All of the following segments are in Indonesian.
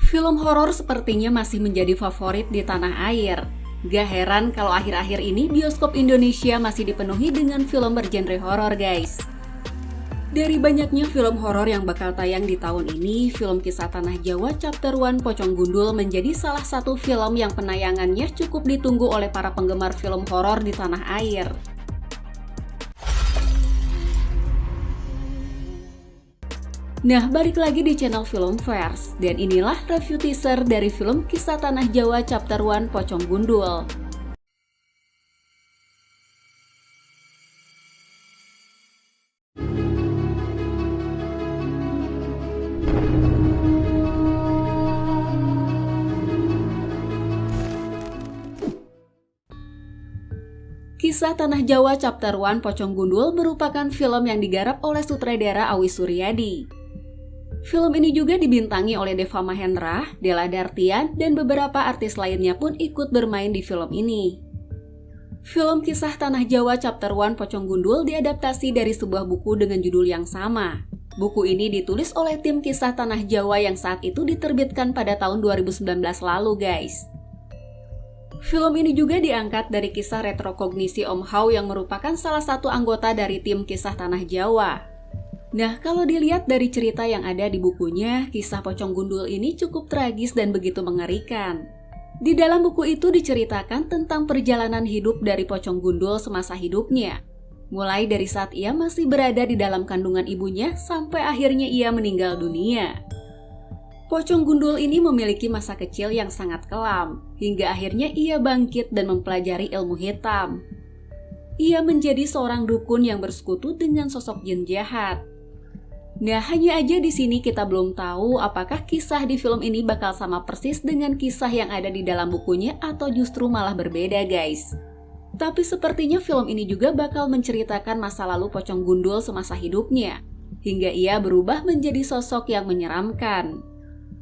Film horor sepertinya masih menjadi favorit di tanah air. Gak heran kalau akhir-akhir ini bioskop Indonesia masih dipenuhi dengan film bergenre horor, guys. Dari banyaknya film horor yang bakal tayang di tahun ini, film Kisah Tanah Jawa Chapter 1 Pocong Gundul menjadi salah satu film yang penayangannya cukup ditunggu oleh para penggemar film horor di tanah air. Nah, balik lagi di channel Filmverse, dan inilah review teaser dari film Kisah Tanah Jawa Chapter 1 Pocong Gundul. Kisah Tanah Jawa Chapter 1 Pocong Gundul merupakan film yang digarap oleh sutradara Awi Suryadi. Film ini juga dibintangi oleh Deva Mahendra, Della Dartian, dan beberapa artis lainnya pun ikut bermain di film ini. Film Kisah Tanah Jawa Chapter 1 Pocong Gundul diadaptasi dari sebuah buku dengan judul yang sama. Buku ini ditulis oleh tim Kisah Tanah Jawa yang saat itu diterbitkan pada tahun 2019 lalu, guys. Film ini juga diangkat dari kisah retrokognisi Om Hao yang merupakan salah satu anggota dari tim Kisah Tanah Jawa. Nah, kalau dilihat dari cerita yang ada di bukunya, kisah Pocong Gundul ini cukup tragis dan begitu mengerikan. Di dalam buku itu diceritakan tentang perjalanan hidup dari Pocong Gundul semasa hidupnya. Mulai dari saat ia masih berada di dalam kandungan ibunya sampai akhirnya ia meninggal dunia. Pocong Gundul ini memiliki masa kecil yang sangat kelam, hingga akhirnya ia bangkit dan mempelajari ilmu hitam. Ia menjadi seorang dukun yang bersekutu dengan sosok jin jahat. Nah, hanya aja di sini kita belum tahu apakah kisah di film ini bakal sama persis dengan kisah yang ada di dalam bukunya atau justru malah berbeda, guys. Tapi sepertinya film ini juga bakal menceritakan masa lalu Pocong Gundul semasa hidupnya, hingga ia berubah menjadi sosok yang menyeramkan.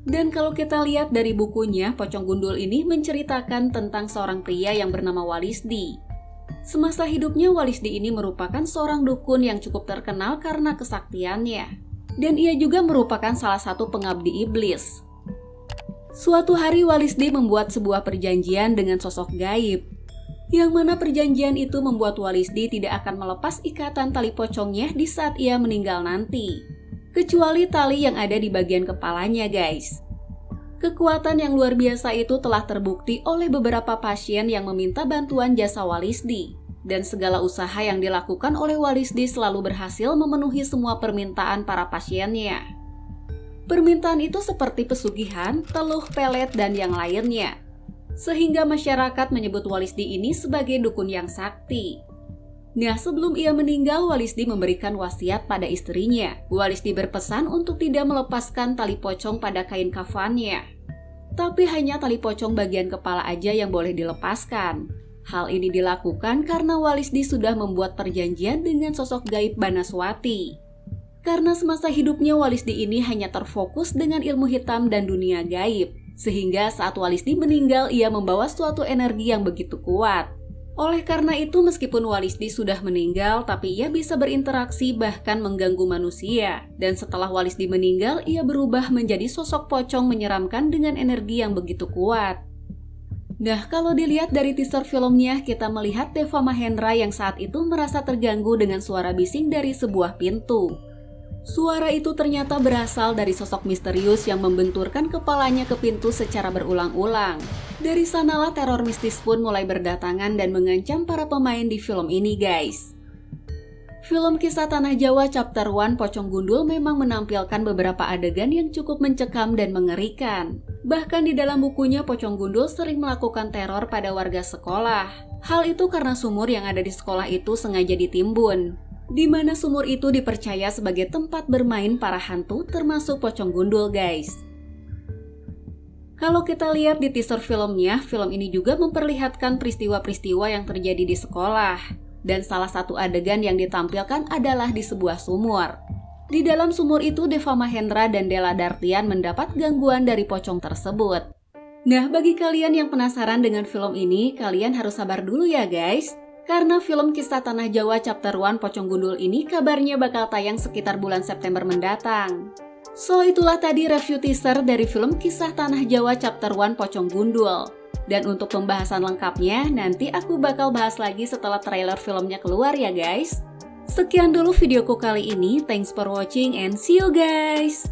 Dan kalau kita lihat dari bukunya, Pocong Gundul ini menceritakan tentang seorang pria yang bernama Walisdi. Semasa hidupnya, Walisdi ini merupakan seorang dukun yang cukup terkenal karena kesaktiannya. Dan ia juga merupakan salah satu pengabdi iblis. Suatu hari Walisdi membuat sebuah perjanjian dengan sosok gaib, yang mana perjanjian itu membuat Walisdi tidak akan melepas ikatan tali pocongnya di saat ia meninggal nanti, kecuali tali yang ada di bagian kepalanya, guys. Kekuatan yang luar biasa itu telah terbukti oleh beberapa pasien yang meminta bantuan jasa Walisdi. Dan segala usaha yang dilakukan oleh Walisdi selalu berhasil memenuhi semua permintaan para pasiennya. Permintaan itu seperti pesugihan, teluh, pelet, dan yang lainnya. Sehingga masyarakat menyebut Walisdi ini sebagai dukun yang sakti. Nah, sebelum ia meninggal, Walisdi memberikan wasiat pada istrinya. Walisdi berpesan untuk tidak melepaskan tali pocong pada kain kafannya. Tapi hanya tali pocong bagian kepala aja yang boleh dilepaskan. Hal ini dilakukan karena Walisdi sudah membuat perjanjian dengan sosok gaib Banaswati. Karena semasa hidupnya Walisdi ini hanya terfokus dengan ilmu hitam dan dunia gaib, sehingga saat Walisdi meninggal ia membawa suatu energi yang begitu kuat. Oleh karena itu meskipun Walisdi sudah meninggal, tapi ia bisa berinteraksi bahkan mengganggu manusia. Dan setelah Walisdi meninggal, ia berubah menjadi sosok pocong menyeramkan dengan energi yang begitu kuat. Nah, kalau dilihat dari teaser filmnya, kita melihat Deva Mahendra yang saat itu merasa terganggu dengan suara bising dari sebuah pintu. Suara itu ternyata berasal dari sosok misterius yang membenturkan kepalanya ke pintu secara berulang-ulang. Dari sanalah teror mistis pun mulai berdatangan dan mengancam para pemain di film ini, guys. Film Kisah Tanah Jawa Chapter 1 Pocong Gundul memang menampilkan beberapa adegan yang cukup mencekam dan mengerikan. Bahkan di dalam bukunya, Pocong Gundul sering melakukan teror pada warga sekolah. Hal itu karena sumur yang ada di sekolah itu sengaja ditimbun, di mana sumur itu dipercaya sebagai tempat bermain para hantu termasuk Pocong Gundul, guys. Kalau kita lihat di teaser filmnya, film ini juga memperlihatkan peristiwa-peristiwa yang terjadi di sekolah. Dan salah satu adegan yang ditampilkan adalah di sebuah sumur. Di dalam sumur itu, Deva Mahendra dan Della Dartian mendapat gangguan dari pocong tersebut. Nah, bagi kalian yang penasaran dengan film ini, kalian harus sabar dulu ya, guys. Karena film Kisah Tanah Jawa Chapter 1 Pocong Gundul ini kabarnya bakal tayang sekitar bulan September mendatang. So itulah tadi review teaser dari film Kisah Tanah Jawa Chapter 1 Pocong Gundul. Dan untuk pembahasan lengkapnya, nanti aku bakal bahas lagi setelah trailer filmnya keluar ya guys. Sekian dulu videoku kali ini, thanks for watching and see you guys!